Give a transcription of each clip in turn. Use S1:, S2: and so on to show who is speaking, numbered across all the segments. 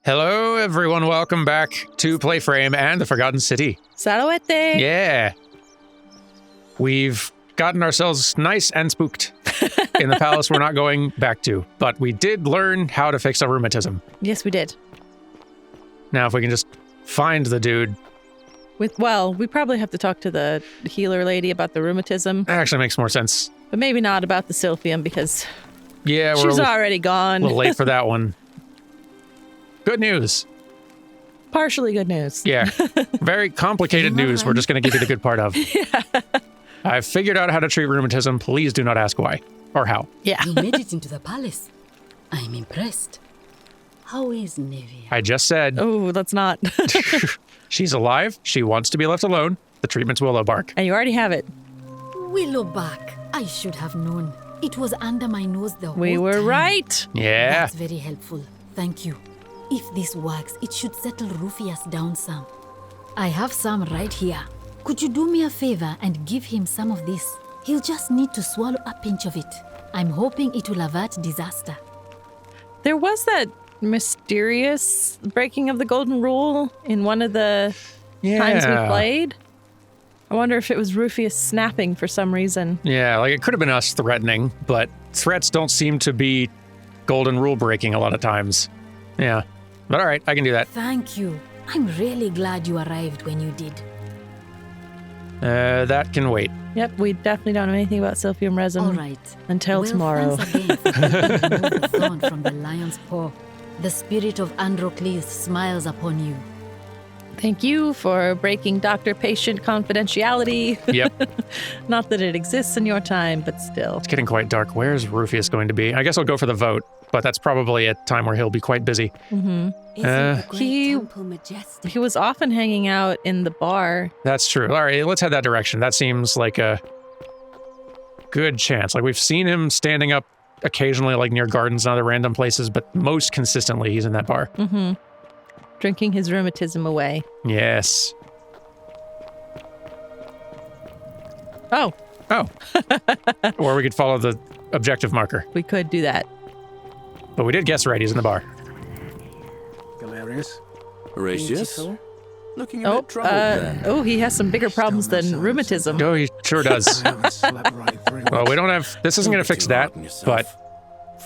S1: Hello, everyone. Welcome back to PlayFrame and the Forgotten City.
S2: Salawete.
S1: Yeah. We've gotten ourselves nice and spooked in the palace we're not going back to, but we did learn how to fix our rheumatism.
S2: Yes, we did.
S1: Now, if we can just find the dude.
S2: We probably have to talk to the healer lady about the rheumatism.
S1: That actually makes more sense.
S2: But maybe not about the Sylphium because
S1: she's
S2: already gone.
S1: A little late for that one. Good news.
S2: Partially good news.
S1: Yeah. Very complicated news. We're just going to give you the good part of.
S2: Yeah.
S1: I've figured out how to treat rheumatism. Please do not ask why or how.
S2: Yeah.
S3: You made it into the palace. I'm impressed. How is Nevia?
S1: I just said.
S2: Oh, that's not.
S1: She's alive. She wants to be left alone. The treatment's willow bark.
S2: And you already have it.
S3: Willowbark. I should have known. It was under my nose the whole time.
S2: We were right.
S1: Yeah.
S3: That's very helpful. Thank you. If this works, it should settle Rufius down some. I have some right here. Could you do me a favor and give him some of this? He'll just need to swallow a pinch of it. I'm hoping it will avert disaster.
S2: There was that mysterious breaking of the golden rule in one of the times we played. I wonder if it was Rufius snapping for some reason.
S1: Yeah, like it could have been us threatening, but threats don't seem to be golden rule breaking a lot of times. Yeah. But all right, I can do that.
S3: Thank you. I'm really glad you arrived when you did.
S1: That can wait.
S2: Yep, we definitely don't know anything about Sylphium Resin
S3: All right.
S2: until tomorrow.
S3: Thanks again for helping remove the thorn from the lion's paw. The spirit of Androcles smiles upon you.
S2: Thank you for breaking doctor-patient confidentiality.
S1: Yep.
S2: Not that it exists in your time, but still.
S1: It's getting quite dark. Where's Rufius going to be? I guess I'll go for the vote, but that's probably a time where he'll be quite busy.
S2: Mm-hmm. He was often hanging out in the bar.
S1: That's true. All right, let's head that direction. That seems like a good chance. Like we've seen him standing up occasionally, like near gardens and other random places, but most consistently he's in that bar.
S2: Mm-hmm. Drinking his rheumatism away.
S1: Yes.
S2: Oh.
S1: Or we could follow the objective marker.
S2: We could do that.
S1: But we did guess right. He's in the bar.
S4: Galerius?
S5: Horatius? Looking a bit troubled there.
S2: He has some bigger problems than rheumatism.
S1: Oh, he sure does. Well, we don't have... This isn't going to fix that, but...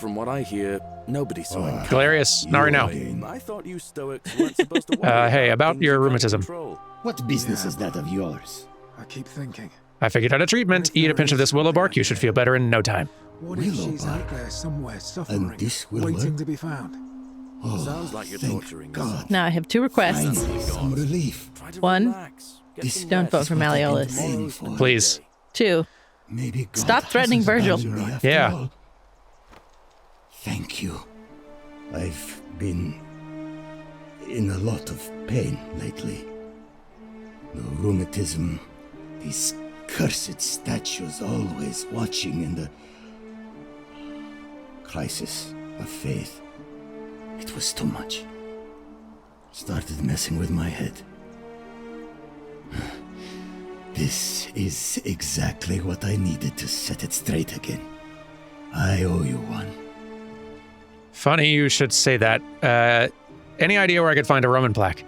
S5: From what I hear, nobody saw him.
S1: Galerius, not right now.
S5: I thought you Stoics weren't supposed to worry
S1: hey, about
S5: things
S1: your
S5: you can't
S1: rheumatism.
S5: control.
S4: What business is that of yours?
S6: I keep thinking.
S1: I figured out a treatment. Eat a pinch of this willow bark. You should feel better in no time.
S6: What if she's out there somewhere suffering,
S4: And this will
S6: waiting
S4: work?
S6: to be found?
S5: Sounds like you're torturing yourself.
S2: Now I have two requests.
S4: Finally, some relief.
S5: Try to
S2: One,
S5: relax. Get
S4: This
S5: some
S2: don't
S5: rest.
S2: vote for Malleolus.
S4: Paying for.
S1: Please.
S2: 2,
S4: Maybe God
S2: Stop threatening
S4: hasn't
S2: Virgil.
S4: abandoned me after
S1: Yeah.
S4: all. Thank you. I've been in a lot of pain lately. The rheumatism, these cursed statues always watching, and the crisis of faith. It was too much. Started messing with my head. This is exactly what I needed to set it straight again. I owe you one.
S1: Funny you should say that. Any idea where I could find a Roman plaque?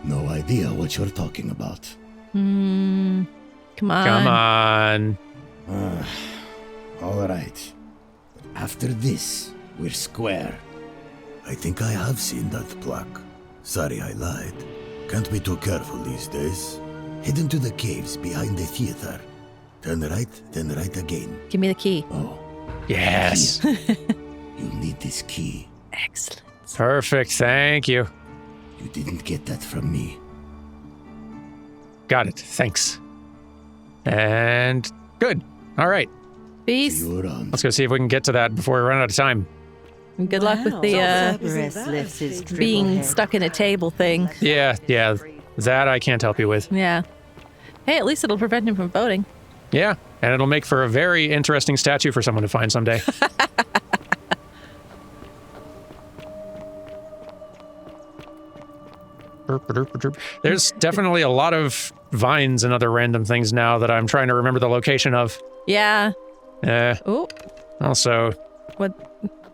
S4: No idea what you're talking about.
S2: come on.
S1: Come on.
S4: All right. But after this, we're square. I think I have seen that plaque. Sorry I lied. Can't be too careful these days. Head into the caves behind the theater. Turn right again.
S2: Give me the key.
S4: Oh,
S1: Yes.
S4: you'll need this key.
S2: Excellent.
S1: Perfect. Thank you.
S4: You didn't get that from me.
S1: Got it. Thanks. And good. All right.
S2: Peace.
S4: See you around.
S1: Let's go see if we can get to that before we run out of time.
S2: And good luck with the being stuck in a table thing.
S1: Yeah. That I can't help you with.
S2: Yeah. Hey, at least it'll prevent him from voting.
S1: Yeah. And it'll make for a very interesting statue for someone to find someday. There's definitely a lot of vines and other random things now that I'm trying to remember the location of.
S2: Yeah.
S1: Uh,
S2: Oh,
S1: also,
S2: what?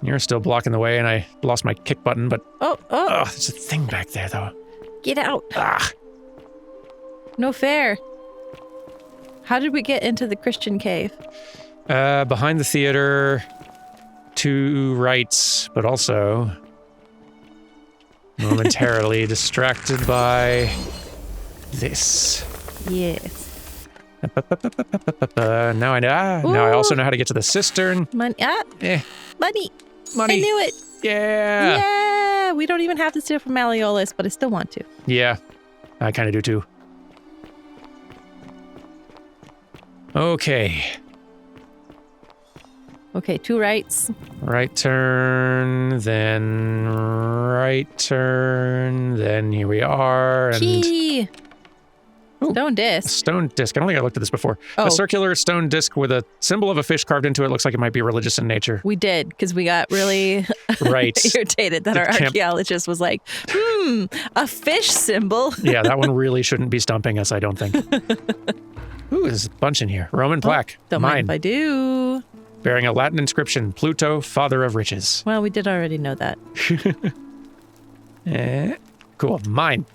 S1: You're still blocking the way, and I lost my kick button, but...
S2: Oh.
S1: There's a thing back there, though.
S2: Get out.
S1: Ah.
S2: No fair. How did we get into the Christian cave?
S1: Behind the theater, 2 rights, but also momentarily distracted by this.
S2: Yes.
S1: Now I also know how to get to the cistern.
S2: Money. Money.
S1: Money.
S2: I knew it.
S1: Yeah.
S2: Yeah. We don't even have to steal from Malleolus, but I still want to.
S1: Yeah. I kind of do too. Okay.
S2: Okay, 2 rights.
S1: Right turn, then right turn, then here we are. And
S2: Key.
S1: Ooh,
S2: Stone
S1: a
S2: disc.
S1: stone disc. I don't think I looked at this before.
S2: Oh.
S1: A circular stone disc with a symbol of a fish carved into it. Looks like it might be religious in nature.
S2: We did, because we got really
S1: Right.
S2: irritated that our archaeologist was like, a fish symbol.
S1: Yeah, that one really shouldn't be stumping us, I don't think. Ooh, there's a bunch in here. Roman plaque.
S2: Don't mind if I do.
S1: Bearing a Latin inscription, Pluto, father of riches.
S2: Well, we did already know that.
S1: Cool. Mine.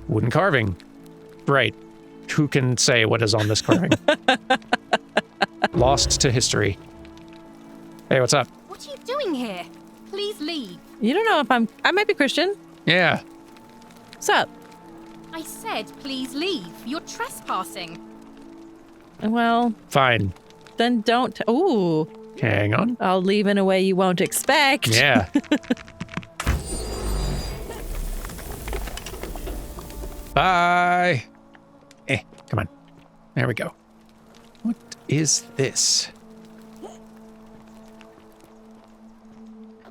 S1: Wooden carving. Right. Who can say what is on this carving? Lost to history. Hey, what's up?
S7: What are you doing here? Please leave.
S2: You don't know if I might be Christian.
S1: Yeah.
S2: What's up?
S7: I said please leave. You're trespassing.
S2: Well,
S1: Fine.
S2: then don't. Ooh.
S1: Hang on.
S2: I'll leave in a way you won't expect.
S1: Yeah. Bye. Come on. There we go. What is this?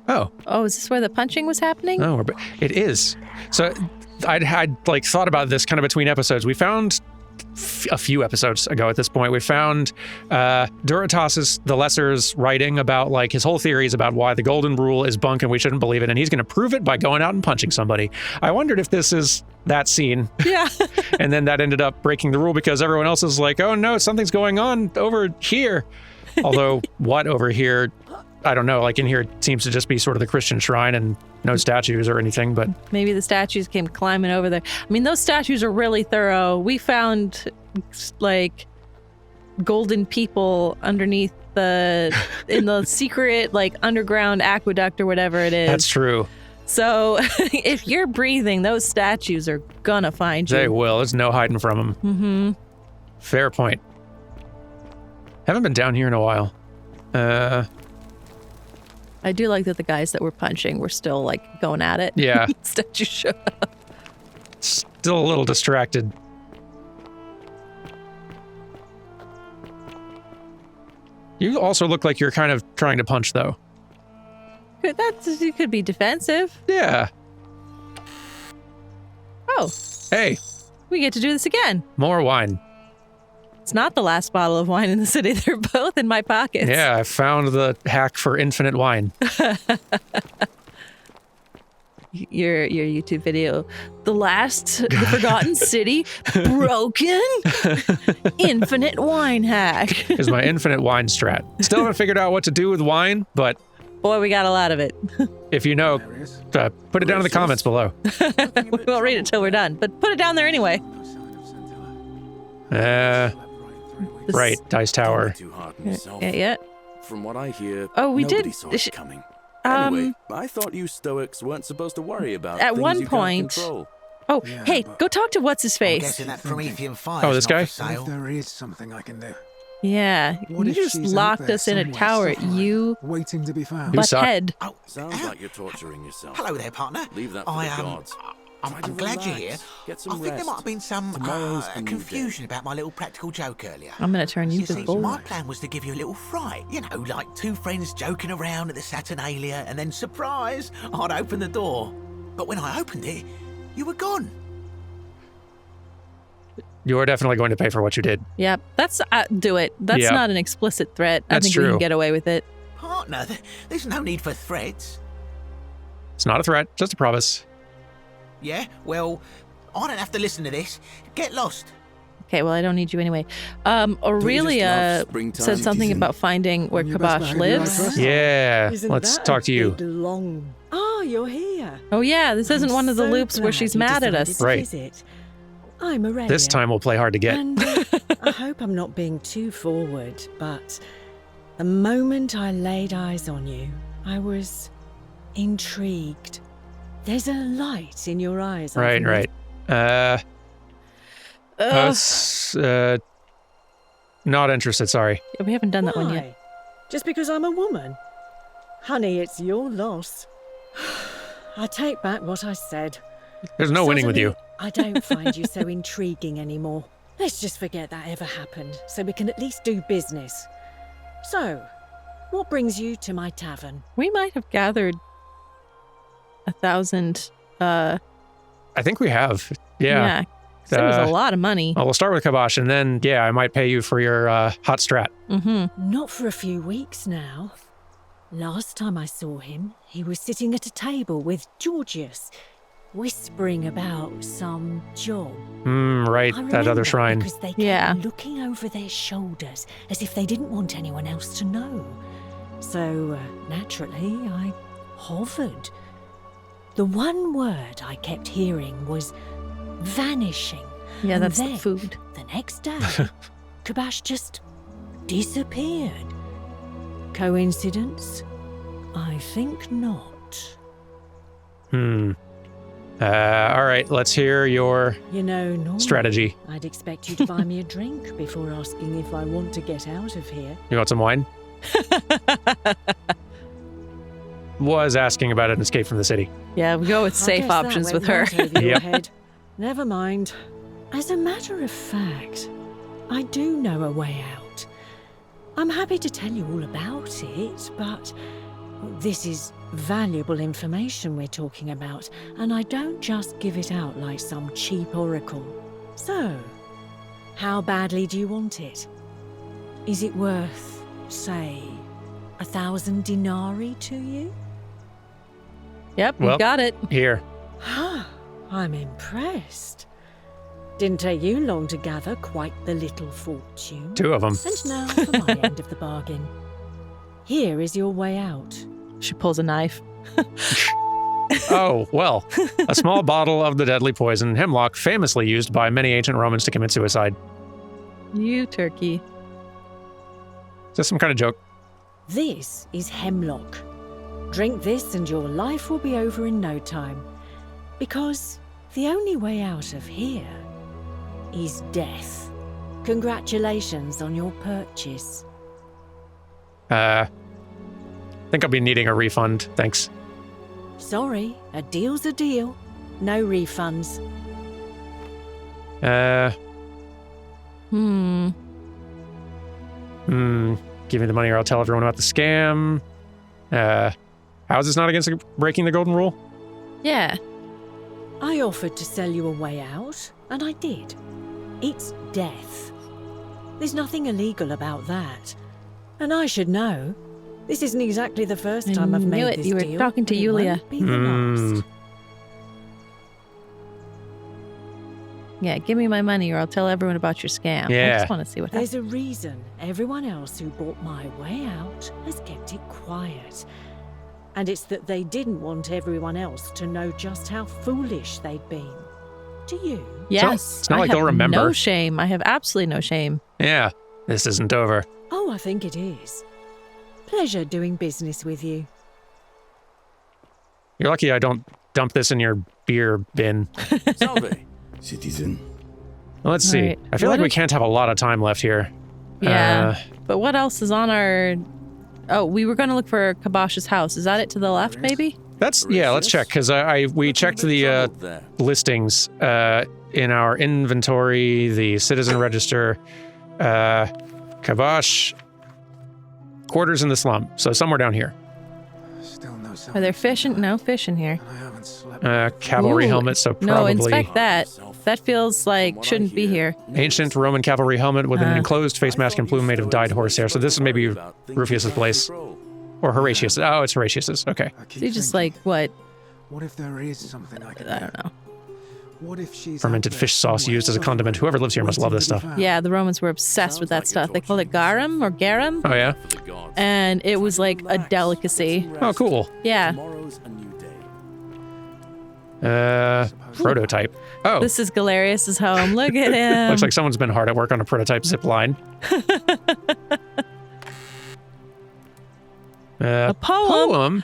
S1: Oh.
S2: Oh, is this where the punching was happening?
S1: Oh, it is. So I'd had thought about this kind of between episodes. We found a few episodes ago at this point, we found Duratas the Lesser's writing about like his whole theories about why the golden rule is bunk and we shouldn't believe it, and he's going to prove it by going out and punching somebody. I wondered if this is that scene.
S2: Yeah.
S1: And then that ended up breaking the rule because everyone else is like, oh no, something's going on over here. Although what over here, I don't know. Like in here, it seems to just be sort of the Christian shrine and no statues or anything, but
S2: maybe the statues came climbing over there. I mean, those statues are really thorough. We found like golden people underneath in the secret like underground aqueduct or whatever it is.
S1: That's true.
S2: So if you're breathing, those statues are gonna find you.
S1: They will. There's no hiding from them.
S2: Mm-hmm.
S1: Fair point. Haven't been down here in a while.
S2: I do like that the guys that were punching were still like going at it.
S1: Yeah.
S2: Statue showed up.
S1: Still a little distracted. You also look like you're kind of trying to punch, though.
S2: You could be defensive.
S1: Yeah.
S2: Oh.
S1: Hey.
S2: We get to do this again.
S1: More wine.
S2: It's not the last bottle of wine in the city. They're both in my pockets.
S1: Yeah, I found the hack for infinite wine.
S2: Your YouTube video, the forgotten city, broken, infinite wine hack.
S1: Is my infinite wine strat. Still haven't figured out what to do with wine, but
S2: boy, we got a lot of it.
S1: If you know, put it down in the comments below.
S2: We won't read it till we're done, but put it down there anyway.
S1: Right, Dice Tower.
S2: Yeah.
S5: From what I hear,
S2: we
S5: nobody
S2: did.
S5: saw it coming. Anyway, I thought you Stoics weren't supposed to worry about
S2: at
S5: things
S2: one
S5: you
S2: point.
S5: can't control.
S2: Oh, yeah, hey, go talk to what's his face.
S8: I'm guessing that Promethean fire.
S1: Oh, this guy.
S6: If there is something I can do.
S2: Yeah,
S6: What
S2: you
S6: if
S2: just
S6: she's
S2: locked
S6: out there
S2: us in a
S6: somewhere
S2: tower.
S6: suffering,
S2: You
S6: waiting to be found.
S1: You suck.
S2: butthead.
S8: Oh,
S5: Sounds like you're torturing yourself.
S8: hello there, partner.
S5: Leave that for the gods. Try to
S8: I'm glad you're here.
S5: relax. Get
S8: I
S5: some
S8: think there
S5: rest.
S8: might have been some
S5: Tomorrow's a new
S8: confusion about my little practical joke earlier.
S2: I'm gonna turn you
S8: You
S2: to
S8: see,
S2: bull.
S8: my plan was to give you a little fright. You know, like two friends joking around at the Saturnalia, and then surprise, I'd open the door. But when I opened it, you were gone.
S1: You're definitely going to pay for what you did.
S2: Yep, that's do it. That's
S1: Yeah.
S2: not an explicit threat. I
S1: That's
S2: think we
S1: true.
S2: can get away with it.
S8: Partner, there's no need for threats.
S1: It's not a threat, just a promise.
S8: Yeah, well, I don't have to listen to this. Get lost.
S2: Okay, well, I don't need you anyway. Aurelia said something about finding where Kabosh lives.
S1: Yeah,
S9: Isn't
S1: let's
S9: that
S1: talk to
S9: a
S1: you.
S9: big, long... Oh, you're here.
S2: Oh, yeah, this isn't one of the
S9: so
S2: loops where
S9: glad
S2: she's
S9: you
S2: mad at
S9: decided
S2: us.
S9: to
S1: Right.
S9: visit. I'm Aurelia.
S1: This time we'll play hard to get.
S9: And I hope I'm not being too forward, but the moment I laid eyes on you, I was intrigued. There's a light in your eyes. I've
S1: Right. Not interested, sorry.
S2: We haven't done that one yet.
S9: Why? Just because I'm a woman? Honey, it's your loss. I take back what I said.
S1: There's no winning with you.
S9: Suddenly, I don't find you so intriguing anymore. Let's just forget that ever happened, so we can at least do business. So, what brings you to my tavern?
S2: We might have gathered 1,000.
S1: I think we have. Yeah.
S2: That was a lot of money.
S1: Well, we'll start with Kabosh, and then, yeah, I might pay you for your hot strat.
S2: Mm-hmm.
S9: Not for a few weeks now. Last time I saw him, he was sitting at a table with Georgius, whispering about some job.
S1: Right,
S9: I
S1: that other
S9: remember
S1: shrine.
S9: Because they kept looking over their shoulders as if they didn't want anyone else to know. So, naturally, I hovered. The one word I kept hearing was vanishing.
S2: Yeah,
S9: And
S2: that's the
S9: then,
S2: food.
S9: The next day, Kabosh just disappeared. Coincidence? I think not.
S1: All right, let's hear your
S9: You know, normally
S1: strategy.
S9: I'd expect you to buy me a drink before asking if I want to get out of here.
S1: You want some wine? Was asking about an escape from the city.
S2: Yeah, we go with
S9: I
S2: safe
S9: guess that
S2: options
S9: went
S2: with her.
S9: right over your
S1: Yep.
S9: head. Never mind. As a matter of fact, I do know a way out. I'm happy to tell you all about it, but this is valuable information we're talking about, and I don't just give it out like some cheap oracle. So, how badly do you want it? Is it worth, say, 1,000 denarii to you?
S2: Yep,
S1: Well,
S2: you got it.
S1: Here.
S9: I'm impressed. Didn't take you long to gather quite the little fortune.
S1: 2 of them.
S9: And now for my end of the bargain. Here is your way out.
S2: She pulls a knife.
S1: Oh, well. A small bottle of the deadly poison, hemlock, famously used by many ancient Romans to commit suicide.
S2: You turkey.
S1: Is this some kind of joke?
S9: This is hemlock. Drink this and your life will be over in no time. Because the only way out of here is death. Congratulations on your purchase.
S1: Think I'll be needing a refund. Thanks.
S9: Sorry, a deal's a deal. No refunds.
S1: Give me the money or I'll tell everyone about the scam. How is this not against breaking the golden rule?
S2: Yeah.
S9: I offered to sell you a way out, and I did. It's death. There's nothing illegal about that. And I should know. This isn't exactly the first time I've made
S2: knew it.
S9: this
S2: You were
S9: deal.
S2: talking to
S9: but it
S2: Yulia.
S9: won't be the last.
S2: Yeah, give me my money or I'll tell everyone about your scam. I
S1: Yeah.
S2: just want to see what happens.
S9: There's a reason everyone else who bought my way out has kept it quiet. And it's that they didn't want everyone else to know just how foolish they'd been. Do you?
S2: Yes.
S1: It's not like
S2: I
S1: they'll
S2: have
S1: remember.
S2: No shame. I have absolutely no shame.
S1: Yeah, this isn't over.
S9: Oh, I think it is. Pleasure doing business with you.
S1: You're lucky I don't dump this in your beer bin.
S5: Salve.
S4: Citizen.
S1: Well, let's see.
S2: Right.
S1: I feel
S2: What
S1: like we
S2: is-
S1: can't have a lot of time left here.
S2: Yeah. But what else is on our... Oh, we were going to look for Kabosh's house. Is that it to the left, maybe?
S1: Let's check because we checked the listings in our inventory, the citizen register, Kabosh, quarters in the slum. So somewhere down here.
S6: Still no sign.
S2: Are there fish in... No fish in here.
S6: I haven't slept.
S1: Cavalry
S2: Ooh,
S1: helmet, so probably...
S2: No, inspect that. That feels like shouldn't be here.
S1: Ancient Roman cavalry helmet with an enclosed face mask and plume made of dyed horsehair. So this is maybe Rufius's place. Or Horatius. Oh, it's Horatius's. Okay.
S6: I keep
S2: So you just
S6: thinking,
S2: like, what?
S6: what if there is something I can
S2: I
S6: do?
S2: don't know.
S6: What if she's
S1: Fermented fish sauce used as a condiment. Whoever lives here must love this stuff.
S2: Yeah, the Romans were obsessed with that stuff. They called it garum or garum.
S1: Oh, yeah?
S2: And it was like a delicacy.
S1: Oh, cool.
S2: Yeah.
S5: Tomorrow's a new day.
S1: Prototype. Oh.
S2: This is Galerius's home. Look at him.
S1: Looks like someone's been hard at work on a prototype zip line.
S2: A poem.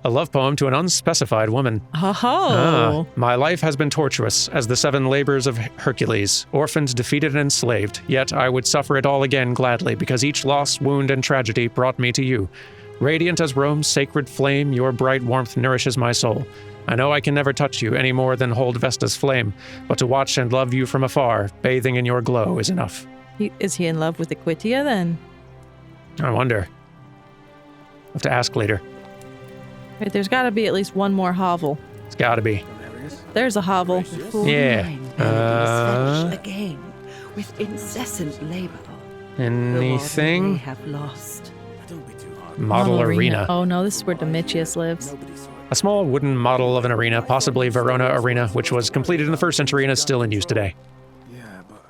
S1: A love poem to an unspecified woman.
S2: Oh.
S1: My life has been tortuous as the 7 labors of Hercules, orphaned, defeated, and enslaved. Yet I would suffer it all again gladly, because each loss, wound, and tragedy brought me to you. Radiant as Rome's sacred flame, your bright warmth nourishes my soul. I know I can never touch you any more than hold Vesta's flame, but to watch and love you from afar, bathing in your glow, is enough.
S2: Is he in love with Equitia then?
S1: I wonder. I'll have to ask later.
S2: Right, there's got to be at least one more hovel.
S1: It's gotta be.
S2: There's a hovel.
S1: Yeah.
S10: Again, with incessant labor.
S1: Anything?
S10: They have lost.
S1: Model arena.
S2: Oh no, this is where Domitius lives.
S1: A small wooden model of an arena, possibly Verona Arena, which was completed in the 1st century and is still in use today.
S6: Yeah, but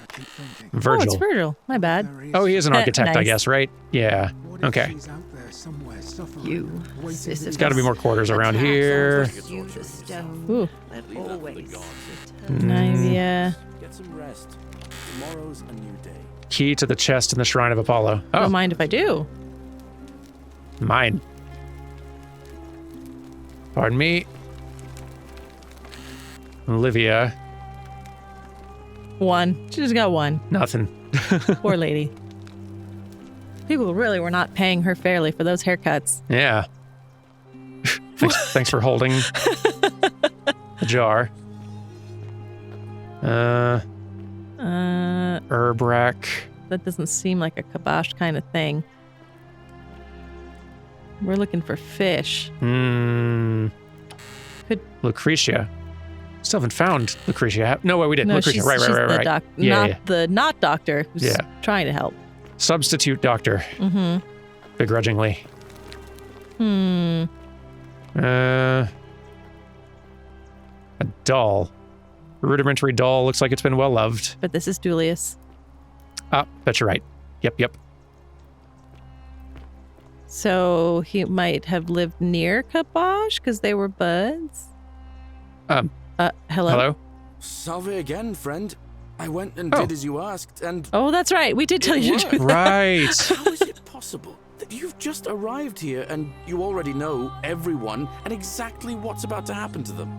S6: I keep thinking.
S1: Virgil.
S2: Oh, it's Virgil. My bad.
S1: Oh, he is an architect, I
S2: Nice.
S1: guess, right? Yeah. Okay.
S6: She's out there somewhere suffering,
S10: You,
S6: waiting
S1: There's got to be more quarters around here.
S10: You the stone
S2: Ooh.
S10: that always
S2: Yeah.
S5: Get some rest. Tomorrow's a new day.
S1: Key to the chest in the Shrine of Apollo. Oh,
S2: Don't mind if I do.
S1: mine. Pardon me. Olivia.
S2: One. She just got one.
S1: Nothing.
S2: Poor lady. People really were not paying her fairly for those haircuts.
S1: Yeah. Thanks for holding the jar. Herb rack.
S2: That doesn't seem like a kibosh kind of thing. We're looking for fish. Could-
S1: Lucretia. Still haven't found Lucretia. No, wait, we did.
S2: No,
S1: Lucretia.
S2: she's
S1: Right.
S2: the
S1: Yeah.
S2: the not doctor who's
S1: Yeah.
S2: trying to help.
S1: Substitute doctor.
S2: Mm-hmm.
S1: Begrudgingly. A doll. Rudimentary doll. Looks like it's been well loved.
S2: But this is Julius.
S1: Ah, bet you're right. Yep.
S2: So he might have lived near Kibosh because they were buds. Hello?
S5: Salve again, friend. I went and
S1: Oh.
S5: did as you asked, and
S2: Oh, that's right. We did tell you to do that.
S1: Right.
S5: how is it possible that you've just arrived here and you already know everyone and exactly what's about to happen to them?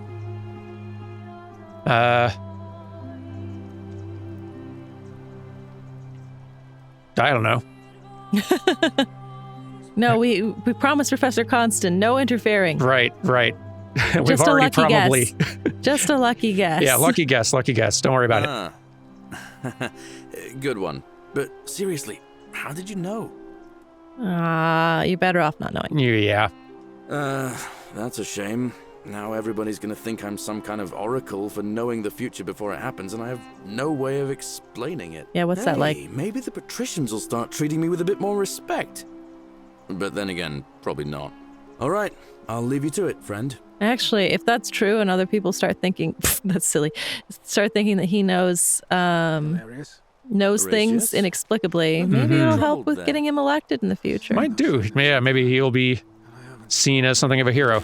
S1: I don't know.
S2: No, we promised Professor Constant no interfering.
S1: Right. We've
S2: Just a
S1: already
S2: lucky
S1: probably.
S2: guess. Just a lucky guess.
S1: Yeah, lucky guess. Don't worry about it.
S5: Good one. But seriously, how did you know?
S2: You're better off not knowing.
S1: Yeah.
S5: That's a shame. Now everybody's gonna think I'm some kind of oracle for knowing the future before it happens, and I have no way of explaining it.
S2: Yeah, what's that like?
S5: Maybe the patricians will start treating me with a bit more respect. But then again, probably not. All right, I'll leave you to it, friend.
S2: Actually, if that's true and other people start thinking, that's silly, start thinking that he knows
S6: Hilarious.
S2: things
S5: Gracious.
S2: inexplicably, maybe it'll help with
S5: Then.
S2: getting him elected in the future.
S1: Might do. Yeah, maybe he'll be seen as something of a hero.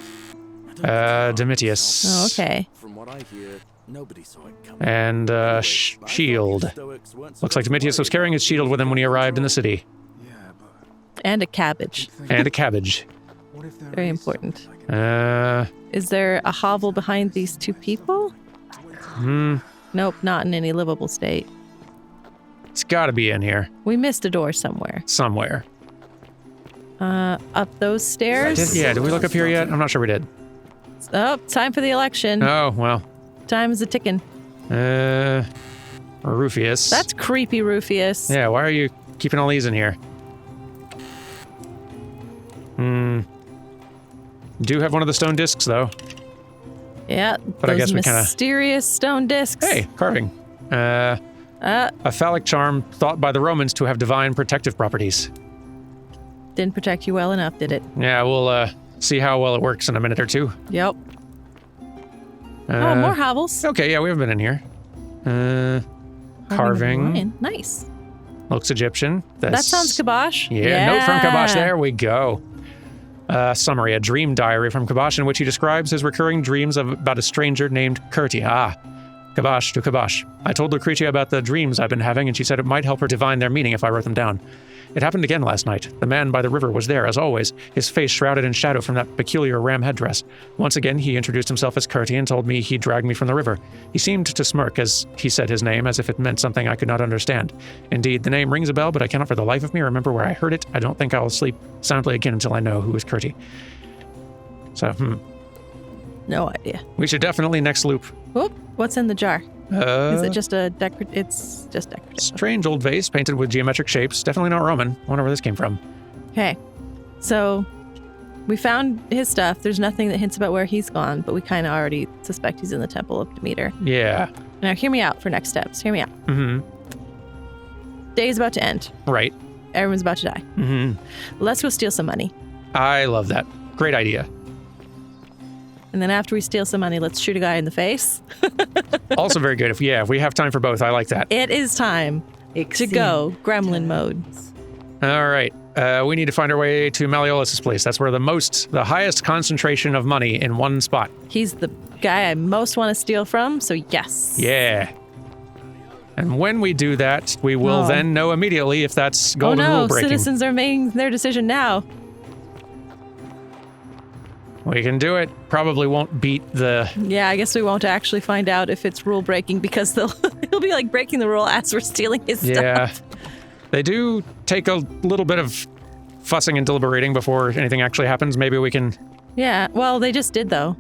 S1: Domitius.
S2: Oh, okay.
S5: From what I hear, nobody saw it coming.
S1: And
S5: Anyway, I thought
S1: shield.
S5: you Stoics weren't
S1: Looks like
S5: supposed to
S1: Domitius was
S5: worry
S1: carrying
S5: about
S1: his shield with him when he arrived in the city.
S6: Yeah, but
S2: And a cabbage.
S1: And a cabbage.
S6: what if there
S2: Very
S6: is
S2: important.
S6: something I can
S2: Is there a hovel behind these two people? Nope, not in any livable state.
S1: It's gotta be in here.
S2: We missed a door somewhere.
S1: Somewhere.
S2: Up those stairs?
S1: Did we look up here yet? I'm not sure we did.
S2: Oh, time for the election.
S1: Oh, well.
S2: Time is a ticking.
S1: Rufius.
S2: That's creepy, Rufius.
S1: Yeah, why are you keeping all these in here? Do have one of the stone discs, though.
S2: Yeah,
S1: But I
S2: those
S1: guess we kinda-
S2: mysterious stone discs.
S1: Hey, carving. A phallic charm thought by the Romans to have divine protective properties.
S2: Didn't protect you well enough, did it?
S1: Yeah, we'll see how well it works in a minute or two.
S2: Yep. Oh, more hovels.
S1: Okay, yeah, we haven't been in here. Carving.
S2: Lion. Nice.
S1: Looks Egyptian.
S2: That sounds Kabosh.
S1: Yeah, note from Kabosh. There we go. Summary, a dream diary from Kabosh in which he describes his recurring dreams about a stranger named Carrie. Kabosh to Kabosh. I told Lucretia about the dreams I've been having, and she said it might help her divine their meaning if I wrote them down. It happened again last night. The man by the river was there, as always, his face shrouded in shadow from that peculiar ram headdress. Once again, he introduced himself as Carrie and told me he'd dragged me from the river. He seemed to smirk as he said his name, as if it meant something I could not understand. Indeed, the name rings a bell, but I cannot for the life of me remember where I heard it. I don't think I will sleep soundly again until I know who is Carrie. So,
S2: No idea.
S1: We should definitely next loop.
S2: Whoop, what's in the jar? Is it just a decorative? It's just decorative.
S1: Strange old vase painted with geometric shapes. Definitely not Roman. Wonder where this came from.
S2: Okay. So we found his stuff. There's nothing that hints about where he's gone, but we kind of already suspect he's in the Temple of Demeter.
S1: Yeah.
S2: Now, hear me out for next steps. Hear me out.
S1: Mm-hmm.
S2: Day's about to end.
S1: Right.
S2: Everyone's about to die.
S1: Mm-hmm.
S2: Let's go steal some money.
S1: I love that. Great idea.
S2: And then after we steal some money, let's shoot a guy in the face.
S1: Also very good. If we have time for both, I like that.
S2: It is time to go gremlin mode.
S1: All right. We need to find our way to Malleolus' place. That's where the highest concentration of money in one spot.
S2: He's the guy I most want to steal from, so yes.
S1: Yeah. And when we do that, we will then know immediately if that's golden rule breaking.
S2: Citizens are making their decision now.
S1: We can do it. Probably won't beat the...
S2: Yeah, I guess we won't actually find out if it's rule breaking because he'll be like breaking the rule as we're stealing his stuff.
S1: Yeah. They do take a little bit of fussing and deliberating before anything actually happens. Maybe we can...
S2: Yeah, well, they just did though.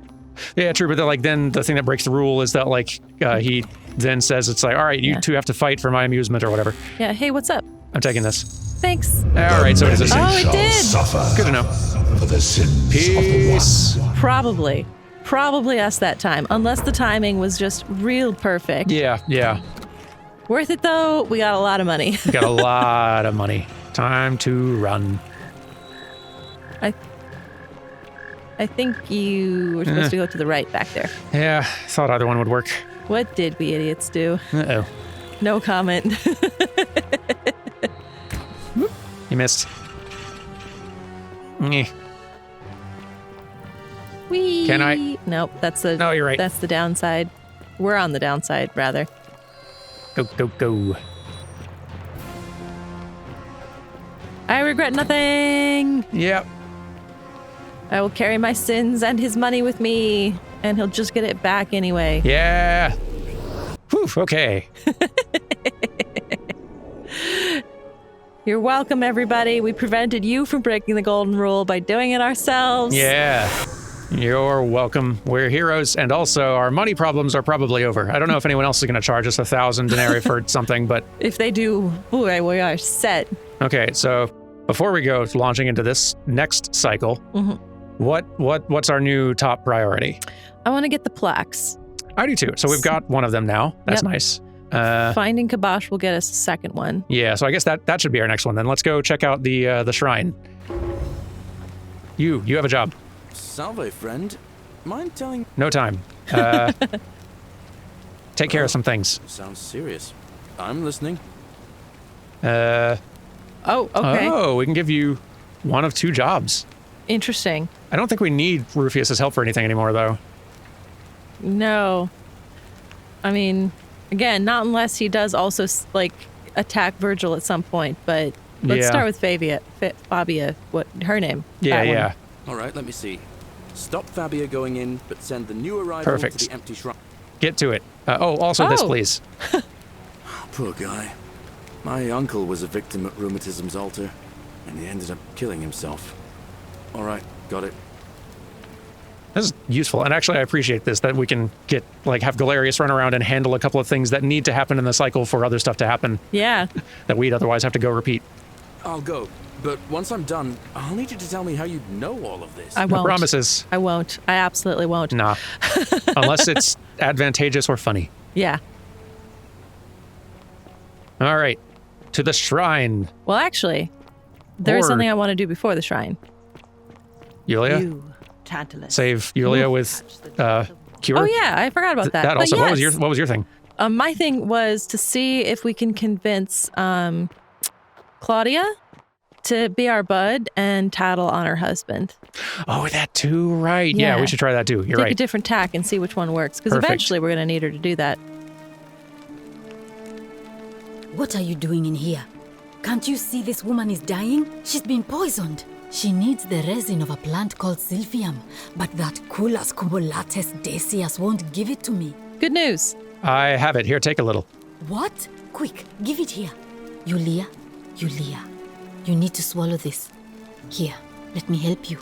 S1: Yeah, true, but then the thing that breaks the rule is that he then says it's like, all right, you two have to fight for my amusement or whatever.
S2: Yeah, hey, what's up?
S1: I'm taking this.
S2: Thanks.
S1: All right, so it is a sin.
S2: Oh, it did.
S1: Good to know.
S4: For the sins
S1: Peace.
S4: of the one.
S2: Probably us that time, unless the timing was just real perfect.
S1: Yeah.
S2: Worth it though. We got a lot of money.
S1: We got a lot of money. Time to run.
S2: I think you were supposed to go to the right back there.
S1: Yeah, thought either one would work.
S2: What did we idiots do?
S1: Uh-oh.
S2: No comment.
S1: You missed.
S2: Whee!
S1: Can I?
S2: Nope, that's the...
S1: No, you're right.
S2: That's the downside. We're on the downside, rather.
S1: Go.
S2: I regret nothing!
S1: Yep.
S2: I will carry my sins and his money with me, and he'll just get it back anyway.
S1: Yeah. Whew, okay.
S2: You're welcome, everybody. We prevented you from breaking the golden rule by doing it ourselves.
S1: Yeah. You're welcome. We're heroes, and also our money problems are probably over. I don't know if anyone else is going to charge us 1,000 denarii for something, but...
S2: If they do, boy, we are set.
S1: Okay, so before we go launching into this next cycle, what's our new top priority?
S2: I want to get the plaques.
S1: I do too. So we've got one of them now. That's nice.
S2: Finding Kabosh will get us a second one.
S1: Yeah, so I guess that should be our next one then. Let's go check out the shrine. You have a job.
S5: Salve, friend. Mind telling...
S1: No time. Take care of some things.
S5: Sounds serious. I'm listening.
S2: Oh, okay.
S1: Oh, we can give you one of two jobs.
S2: Interesting.
S1: I don't think we need Rufius's help for anything anymore, though.
S2: No. I mean, again, not unless he does also, attack Virgil at some point, but let's start with Fabia, what her name?
S1: Yeah.
S5: All right, let me see. Stop Fabia going in, but send the new arrival to the empty shrine.
S1: Get to it. Also this, please.
S5: Poor guy. My uncle was a victim at rheumatism's altar, and he ended up killing himself. All right, got it.
S1: This is useful, and actually I appreciate this, that we can have Galerius run around and handle a couple of things that need to happen in the cycle for other stuff to happen.
S2: Yeah.
S1: That we'd otherwise have to go repeat.
S5: I'll go, but once I'm done, I'll need you to tell me how you know all of this.
S2: I won't.
S1: No promises.
S2: I won't. I absolutely won't.
S1: Nah. Unless it's advantageous or funny.
S2: Yeah.
S1: All right. To the shrine.
S2: Well, actually, there's something I want to do before the shrine.
S1: Yulia?
S10: You, Tantalus.
S1: Save Yulia with cure?
S2: Oh yeah, I forgot about that.
S1: That
S2: But
S1: also.
S2: yes.
S1: What was your thing?
S2: My thing was to see if we can convince Claudia to be our bud and tattle on her husband.
S1: Oh, that too, right. Yeah, we should try that too. You're
S2: Take
S1: right.
S2: a different tack and see which one works, because
S1: Perfect.
S2: eventually we're going to need her to do that.
S3: What are you doing in here? Can't you see this woman is dying? She's been poisoned. She needs the resin of a plant called silphium, but that Culus cumulatus decius won't give it to me.
S2: Good news.
S1: I have it. Here, take a little.
S3: What? Quick, give it here. Yulia, you need to swallow this. Here, let me help you.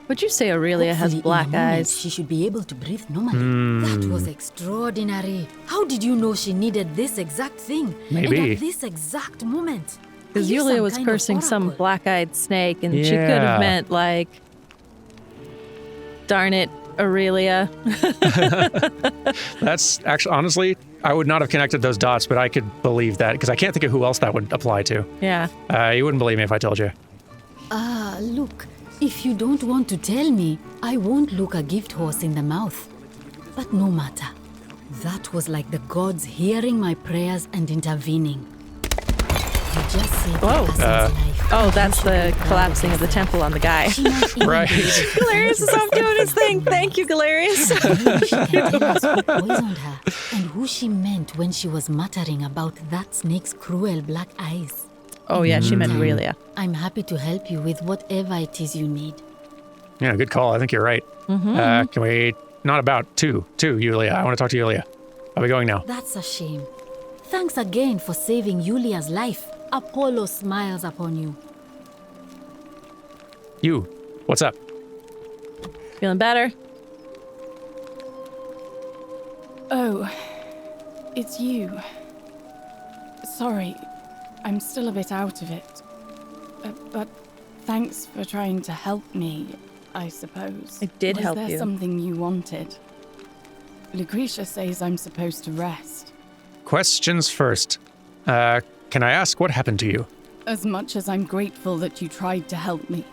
S2: Would you say Aurelia has
S3: Hopefully,
S2: black
S3: in a moment,
S2: eyes?
S3: She should be able to breathe normally. That was extraordinary. How did you know she needed this exact thing?
S1: Maybe.
S3: And at this exact moment?
S2: Because
S3: Are you
S2: Yulia
S3: some
S2: was
S3: kind of
S2: cursing some
S3: oracle?
S2: black-eyed snake, and she could
S1: Yeah.
S2: have meant, like, darn it, Aurelia.
S1: That's actually, honestly, I would not have connected those dots, but I could believe that because I can't think of who else that would apply to.
S2: Yeah.
S1: You wouldn't believe me if I told you.
S3: Look, if you don't want to tell me, I won't look a gift horse in the mouth. But no matter. That was like the gods hearing my prayers and intervening. You just saved
S2: Whoa.
S3: a person's life.
S2: Oh, that's the collapsing of the temple on the guy.
S3: She might even
S1: Right.
S3: be able to
S2: Galerius is off doing his thing. Thank you, Galerius.
S3: Maybe she can tell us who poisoned her and who she meant when she was muttering about that snake's cruel black eyes.
S2: Oh, yeah, she meant Aurelia.
S3: I'm happy to help you with whatever it is you need.
S1: Yeah, good call. I think you're right. Can we, not about two, Yulia. I want to talk to Yulia. Are we going now?
S3: That's a shame. Thanks again for saving Yulia's life. Apollo smiles upon you.
S1: You, what's up?
S2: Feeling better?
S11: Oh, it's you. Sorry, I'm still a bit out of it. But thanks for trying to help me, I suppose.
S2: I did help
S11: Was
S2: you.
S11: there something you wanted? Lucretia says I'm supposed to rest.
S1: Questions first. Can I ask what happened to you?
S11: As much as I'm grateful that you tried to help me,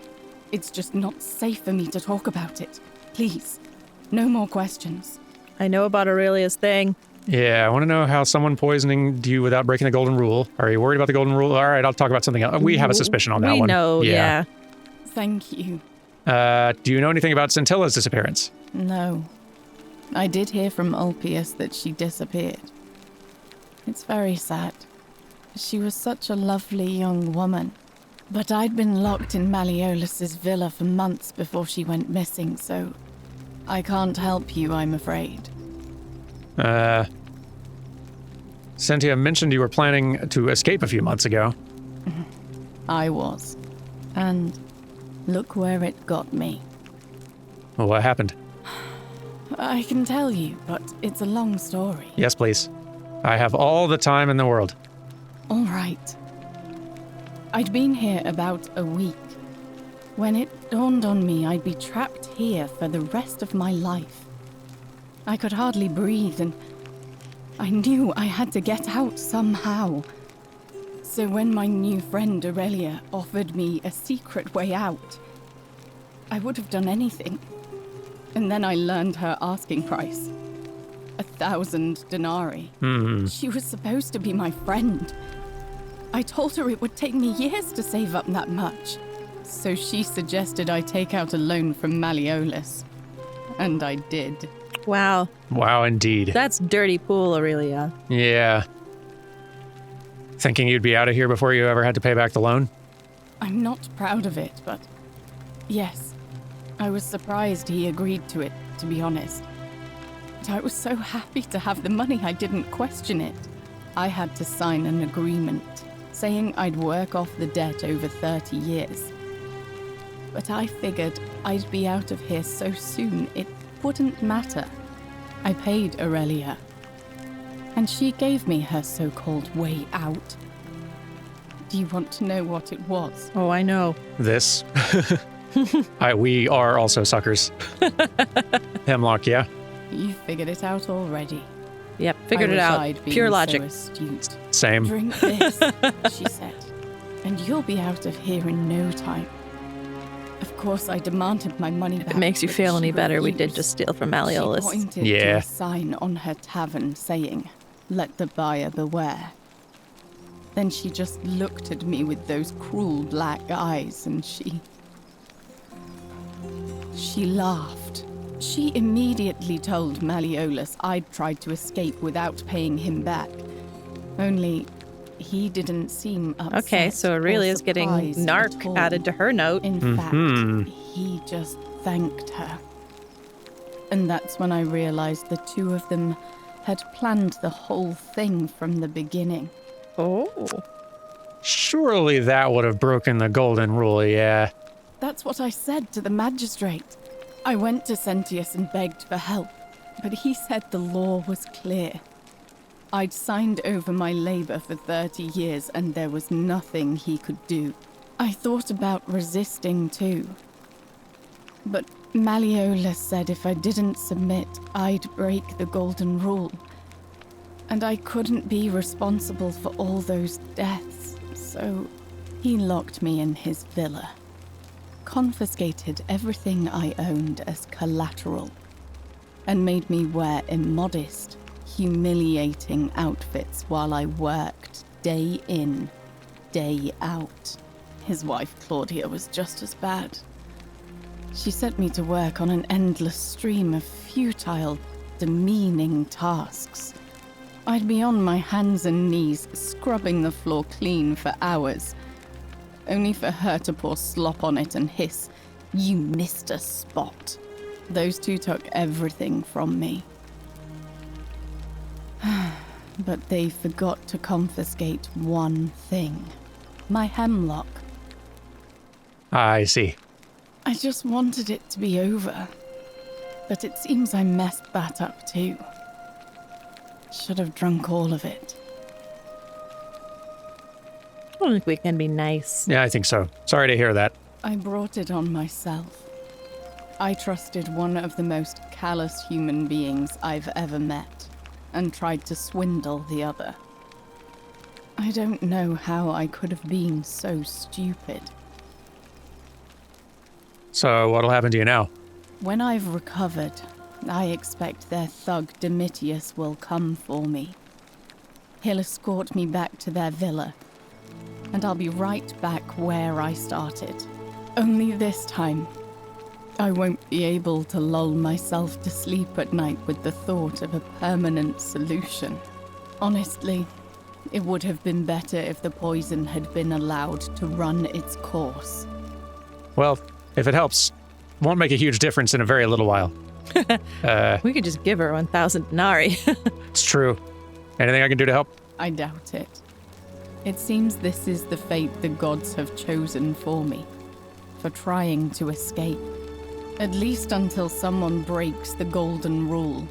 S11: it's just not safe for me to talk about it. Please, no more questions.
S2: I know about Aurelia's thing.
S1: Yeah, I want to know how someone poisoning you without breaking the golden rule. Are you worried about the golden rule? All right, I'll talk about something else. We have a suspicion on that
S2: we
S1: one.
S2: know, yeah.
S11: Thank you.
S1: Do you know anything about Scintilla's disappearance?
S11: No. I did hear from Ulpius that she disappeared. It's very sad. She was such a lovely young woman. But I'd been locked in Malleolus's villa for months before she went missing, so I can't help you, I'm afraid.
S1: Cynthia mentioned you were planning to escape a few months ago.
S11: I was. And look where it got me.
S1: Well, what happened?
S11: I can tell you, but it's a long story.
S1: Yes, please. I have all the time in the world.
S11: All right. I'd been here about a week when it dawned on me I'd be trapped here for the rest of my life. I could hardly breathe, and I knew I had to get out somehow. So when my new friend Aurelia offered me a secret way out, I would have done anything. And then I learned her asking price. 1,000 denarii. She was supposed to be my friend. I told her it would take me years to save up that much. So she suggested I take out a loan from Malleolus. And I did.
S2: Wow.
S1: Wow, indeed.
S2: That's dirty pool, Aurelia.
S1: Yeah. Thinking you'd be out of here before you ever had to pay back the loan?
S11: I'm not proud of it, but yes. I was surprised he agreed to it, to be honest. But I was so happy to have the money I didn't question it. I had to sign an agreement saying I'd work off the debt over 30 years. But I figured I'd be out of here so soon it wouldn't matter. I paid Aurelia, and she gave me her so-called way out. Do you want to know what it was?
S2: Oh, I know.
S1: This. We are also suckers. Hemlock, yeah?
S11: You figured it out already.
S2: Yep, figured
S11: I
S2: it
S11: wish
S2: out.
S11: I'd been
S2: Pure
S11: so
S2: logic.
S11: astute.
S1: Same.
S11: Drink this, she said, and you'll be out of here in no time. Of course, I demanded my money back.
S2: If it makes you
S11: but
S2: feel
S11: she
S2: any better, we did
S11: refused.
S2: just steal from
S11: She
S2: Malleolus.
S11: pointed to a sign on her tavern saying, "Let the buyer beware." Then she just looked at me with those cruel black eyes and she laughed. She immediately told Malleolus I'd tried to escape without paying him back. Only he didn't seem upset.
S2: Okay, so Aurelia's
S11: or
S2: getting
S11: surprised
S2: narc
S11: at all.
S2: added to her note.
S11: In fact, he just thanked her. And that's when I realized the two of them had planned the whole thing from the beginning.
S2: Oh.
S1: Surely that would have broken the golden rule, yeah.
S11: That's what I said to the magistrate. I went to Sentius and begged for help, but he said the law was clear. I'd signed over my labor for 30 years and there was nothing he could do. I thought about resisting too. But Malleolus said if I didn't submit, I'd break the golden rule. And I couldn't be responsible for all those deaths, so he locked me in his villa. Confiscated everything I owned as collateral, and made me wear immodest, humiliating outfits while I worked day in, day out. His wife Claudia was just as bad. She set me to work on an endless stream of futile, demeaning tasks. I'd be on my hands and knees, scrubbing the floor clean for hours, only for her to pour slop on it and hiss, "You missed a spot." Those two took everything from me. But they forgot to confiscate one thing. My hemlock.
S1: I see.
S11: I just wanted it to be over. But it seems I messed that up too. Should have drunk all of it.
S2: I don't think we can be nice.
S1: Yeah, I think so. Sorry to hear that.
S11: I brought it on myself. I trusted one of the most callous human beings I've ever met, and tried to swindle the other. I don't know how I could have been so stupid.
S1: So what'll happen to you now?
S11: When I've recovered, I expect their thug Domitius will come for me. He'll escort me back to their villa, and I'll be right back where I started. Only this time, I won't be able to lull myself to sleep at night with the thought of a permanent solution. Honestly, it would have been better if the poison had been allowed to run its course.
S1: Well, if it helps, won't make a huge difference in a very little while.
S2: We could just give her 1,000 denarii.
S1: It's true. Anything I can do to help?
S11: I doubt it. It seems this is the fate the gods have chosen for me, for trying to escape. At least until someone breaks the golden rule.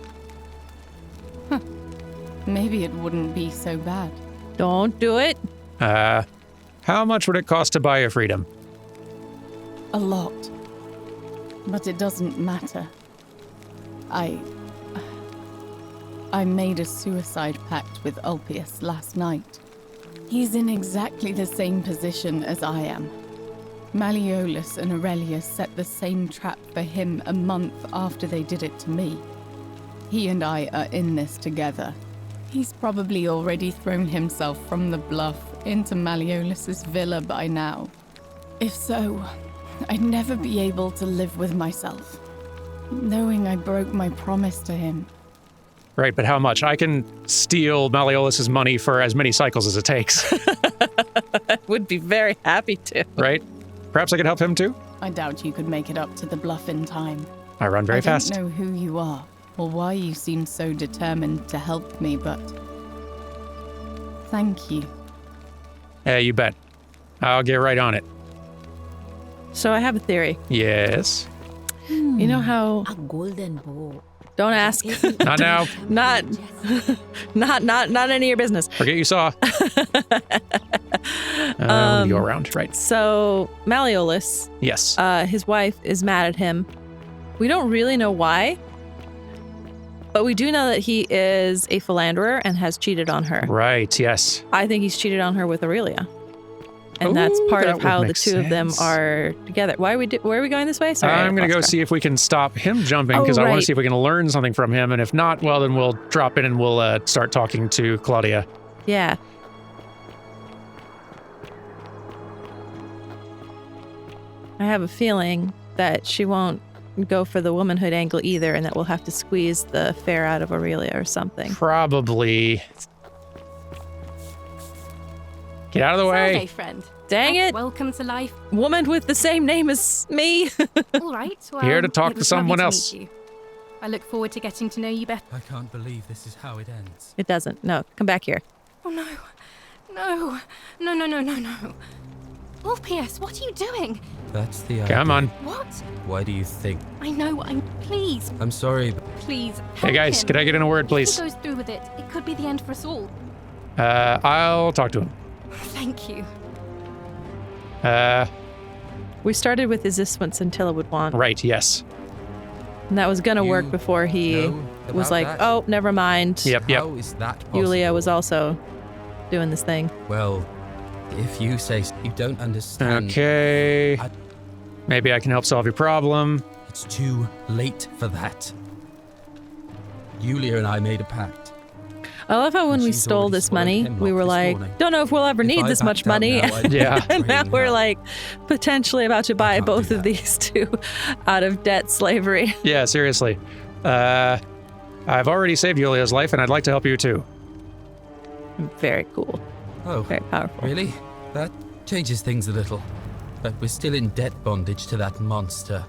S11: Maybe it wouldn't be so bad.
S2: Don't do it.
S1: How much would it cost to buy your freedom?
S11: A lot. But it doesn't matter. I made a suicide pact with Ulpius last night. He's in exactly the same position as I am. Malleolus and Aurelius set the same trap for him a month after they did it to me. He and I are in this together. He's probably already thrown himself from the bluff into Malleolus's villa by now. If so, I'd never be able to live with myself, knowing I broke my promise to him.
S1: Right, but how much? I can steal Malleolus's money for as many cycles as it takes.
S2: Would be very happy to.
S1: Right? Perhaps I could help him too?
S11: I doubt you could make it up to the bluff in time.
S1: I run very fast.
S11: I don't know who you are, or why you seem so determined to help me, but thank you.
S1: Yeah, you bet. I'll get right on it.
S2: So I have a theory.
S1: Yes?
S2: You know how...
S3: A golden bow.
S2: Don't ask.
S1: Not now.
S2: Not any of your business.
S1: Forget you saw. When you go around, right?
S2: So Malleolus,
S1: Yes.
S2: his wife is mad at him. We don't really know why, but we do know that he is a philanderer and has cheated on her.
S1: Right, yes.
S2: I think he's cheated on her with Aurelia. And that's part
S1: that
S2: of how
S1: would
S2: the
S1: make
S2: two of them
S1: sense.
S2: are together. Where are we going this way? Sorry,
S1: I'm going to go
S2: lost
S1: see if we can stop him jumping,
S2: Oh,
S1: because I want to
S2: right.
S1: see if we can learn something from him. And if not, well, then we'll drop in and we'll start talking to Claudia.
S2: track. Yeah. I have a feeling that she won't go for the womanhood angle either, and that we'll have to squeeze the fair out of Aurelia or something.
S1: Probably. Get out of the
S7: Survey
S1: way.
S7: friend.
S2: Dang it!
S7: Welcome to life.
S2: Woman with the same name as me.
S7: All right. Well,
S1: Here to talk
S7: it
S1: to
S7: was
S1: someone
S7: lovely
S1: else.
S7: To meet you. I look forward to getting to know you better.
S12: I can't believe this is how it ends.
S2: It doesn't. No, come back here.
S7: Oh no. No. No, no, no, no, no. Orpheus, what are you doing?
S12: That's the
S1: Come
S12: idea.
S1: on.
S7: What?
S12: Why do you think?
S7: I know, please,
S12: I'm sorry, but
S7: please.
S1: Hey
S7: help
S1: guys,
S7: him.
S1: can I get in a word,
S7: If
S1: please?
S7: he goes through with it, it could be the end for us all.
S1: I'll talk to him.
S7: Thank you.
S2: We started with, is this what Scintilla would want?
S1: Right, yes.
S2: And that was gonna work
S12: You
S2: before he
S12: know
S2: was
S12: about
S2: like,
S12: that?
S2: oh, never mind.
S1: Yep.
S12: how is that possible?
S2: Yulia was also doing this thing.
S12: Well, if you say so, you don't understand.
S1: Okay.
S12: I-
S1: Maybe I can help solve your problem.
S12: It's too late for that. Yulia and I made a pact.
S2: I love how when
S12: And
S2: we
S12: she's
S2: stole
S12: already
S2: this
S12: swallowed
S2: money,
S12: hemlock
S2: we were
S12: this
S2: like,
S12: morning.
S2: don't know if we'll ever
S12: If
S2: need
S12: I
S2: this much
S12: backed out
S2: money.
S12: now, I'd
S1: Yeah.
S2: And now
S12: drain
S2: we're
S12: her.
S2: like potentially about to buy
S12: can't do
S2: both of
S12: that.
S2: these two out of debt slavery.
S1: Yeah, seriously. I've already saved Yulia's life, and I'd like to help you too.
S2: Very cool.
S12: Oh,
S2: Very powerful.
S12: really? That changes things a little. But we're still in debt bondage to that monster.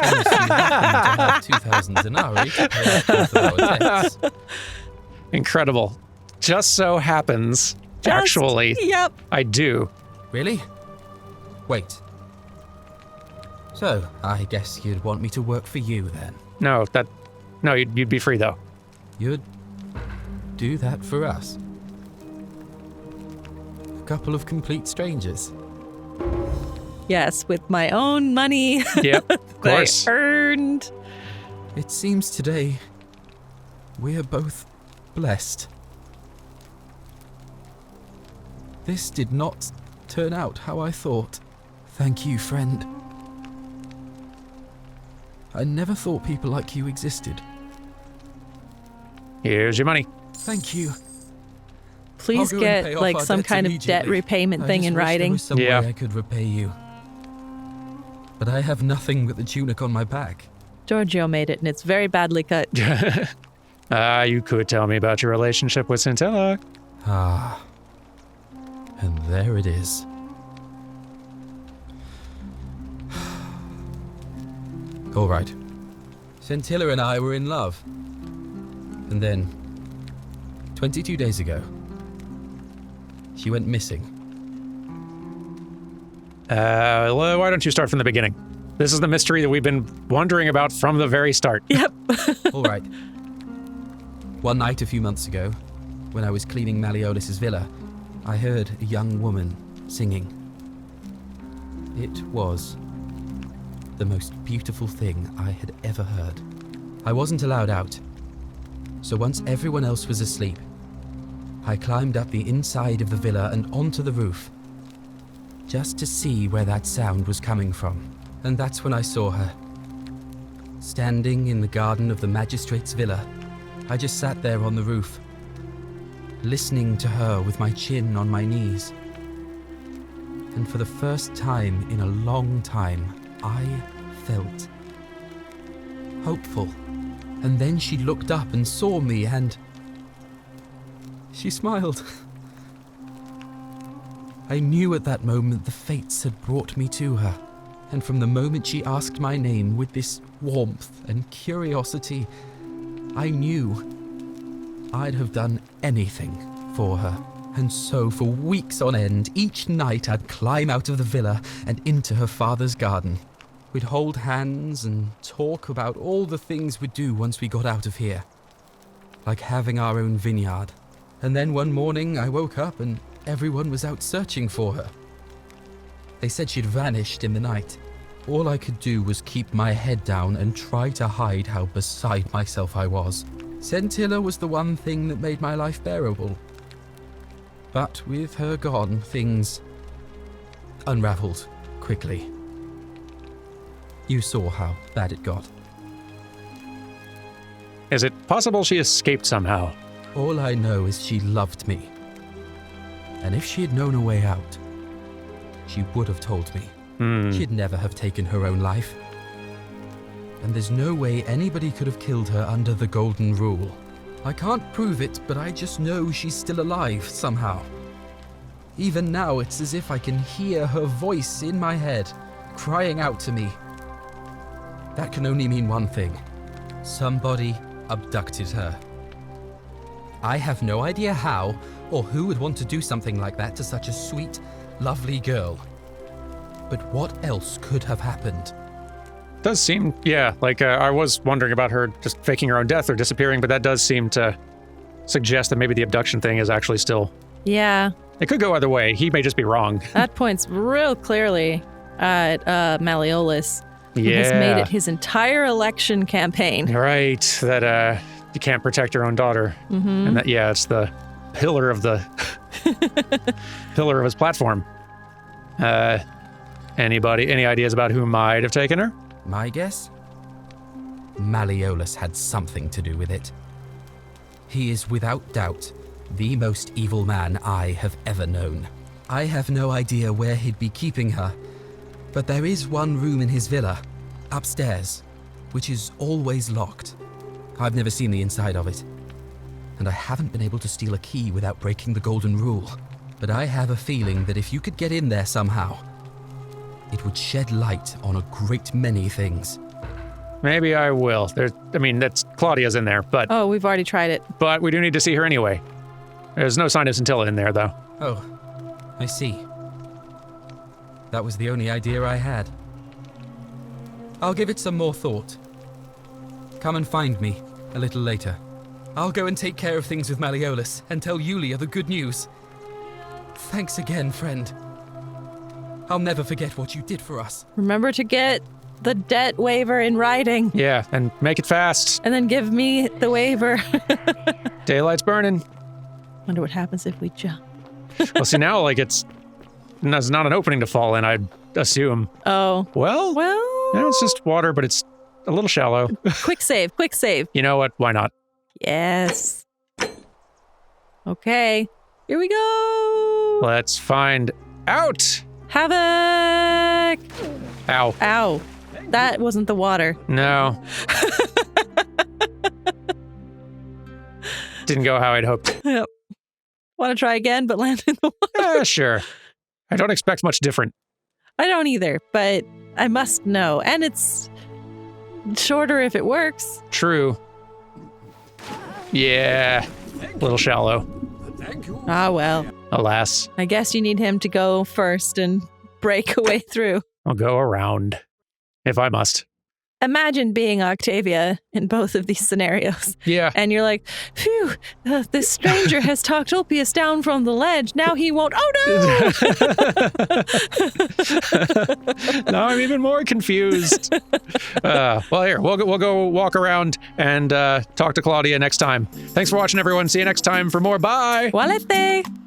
S12: Unless you happen to have 2,000 denarii to pay off both of our debts.
S1: Incredible. Just so happens, actually,
S2: Yep.
S1: I do.
S12: Really? Wait. So, I guess you'd want me to work for you then?
S1: No, you'd be free though.
S12: You'd do that for us? A couple of complete strangers?
S2: Yes, with my own money
S1: Yep, of
S2: that
S1: course.
S2: I earned.
S12: It seems today we're both blessed. This did not turn out how I thought. Thank you, friend. I never thought people like you existed.
S1: Here's your money.
S12: Thank you.
S2: Please
S12: I'll go and pay
S2: get
S12: off
S2: like
S12: our
S2: some
S12: debts
S2: kind of debt
S12: immediately.
S2: repayment
S12: I
S2: thing
S12: just
S2: in
S12: wish there
S2: writing.
S12: was some
S1: Yeah.
S12: way I could repay you. But I have nothing but the tunic on my back.
S2: Giorgio made it, and it's very badly cut.
S1: You could tell me about your relationship with Scintilla.
S12: Ah. And there it is. All right. Scintilla and I were in love. And then, 22 days ago, she went missing.
S1: Well, why don't you start from the beginning? This is the mystery that we've been wondering about from the very start.
S2: Yep.
S12: All right. One night a few months ago, when I was cleaning Malleolis's villa, I heard a young woman singing. It was the most beautiful thing I had ever heard. I wasn't allowed out, so once everyone else was asleep, I climbed up the inside of the villa and onto the roof, just to see where that sound was coming from. And that's when I saw her. Standing in the garden of the magistrate's villa, I just sat there on the roof, listening to her with my chin on my knees. And for the first time in a long time, I felt hopeful. And then she looked up and saw me and she smiled. I knew at that moment the fates had brought me to her. And from the moment she asked my name with this warmth and curiosity, I knew I'd have done anything for her. And so for weeks on end, each night I'd climb out of the villa and into her father's garden. We'd hold hands and talk about all the things we'd do once we got out of here. Like having our own vineyard. And then one morning I woke up and everyone was out searching for her. They said she'd vanished in the night. All I could do was keep my head down and try to hide how beside myself I was. Scintilla was the one thing that made my life bearable. But with her gone, things unraveled quickly. You saw how bad it got.
S1: Is it possible she escaped somehow?
S12: All I know is she loved me. And if she had known a way out, she would have told me. She'd never have taken her own life. And there's no way anybody could have killed her under the Golden Rule. I can't prove it, but I just know she's still alive somehow. Even now, it's as if I can hear her voice in my head, crying out to me. That can only mean one thing. Somebody abducted her. I have no idea how, or who would want to do something like that to such a sweet, lovely girl. But what else could have happened?
S1: Does seem, like I was wondering about her just faking her own death or disappearing, but that does seem to suggest that maybe the abduction thing is actually still...
S2: Yeah.
S1: It could go either way. He may just be wrong.
S2: That points real clearly at Malleolus, who has
S1: Yeah.
S2: made it his entire election campaign.
S1: Right, that you can't protect your own daughter.
S2: Mhm.
S1: And that, it's the pillar of the... pillar of his platform. Any ideas about who might have taken her?
S12: My guess? Malleolus had something to do with it. He is without doubt the most evil man I have ever known. I have no idea where he'd be keeping her, but there is one room in his villa, upstairs, which is always locked. I've never seen the inside of it, and I haven't been able to steal a key without breaking the Golden Rule. But I have a feeling that if you could get in there somehow, it would shed light on a great many things.
S1: Maybe I will. That's Claudia's in there, but...
S2: Oh, we've already tried it.
S1: But we do need to see her anyway. There's no sign of Scintilla in there, though.
S12: Oh, I see. That was the only idea I had. I'll give it some more thought. Come and find me a little later. I'll go and take care of things with Malleolus and tell Yulia the good news. Thanks again, friend. I'll never forget what you did for us.
S2: Remember to get the debt waiver in writing.
S1: Yeah, and make it fast.
S2: And then give me the waiver.
S1: Daylight's burning.
S2: Wonder what happens if we jump.
S1: Well, see, now, there's not an opening to fall in, I'd assume.
S2: Oh.
S1: Well, it's just water, but it's a little shallow.
S2: Quick save. You
S1: know what? Why not?
S2: Yes. Okay. Here we go.
S1: Let's find out.
S2: Havoc.
S1: Ow.
S2: That wasn't the water.
S1: No. Didn't go how I'd hoped.
S2: Yep. Want to try again, but land in the water?
S1: Sure. I don't expect much different.
S2: I don't either, but I must know. And it's shorter if it works.
S1: True. Yeah. A little shallow.
S2: Ah, well.
S1: Alas.
S2: I guess you need him to go first and break a way through.
S1: I'll go around. If I must.
S2: Imagine being Octavia in both of these scenarios.
S1: Yeah.
S2: And you're like, phew, this stranger has talked Ulpius down from the ledge. Now he won't. Oh,
S1: no! Now I'm even more confused. Well, here, we'll go walk around and talk to Claudia next time. Thanks for watching, everyone. See you next time for more. Bye.
S2: Walete.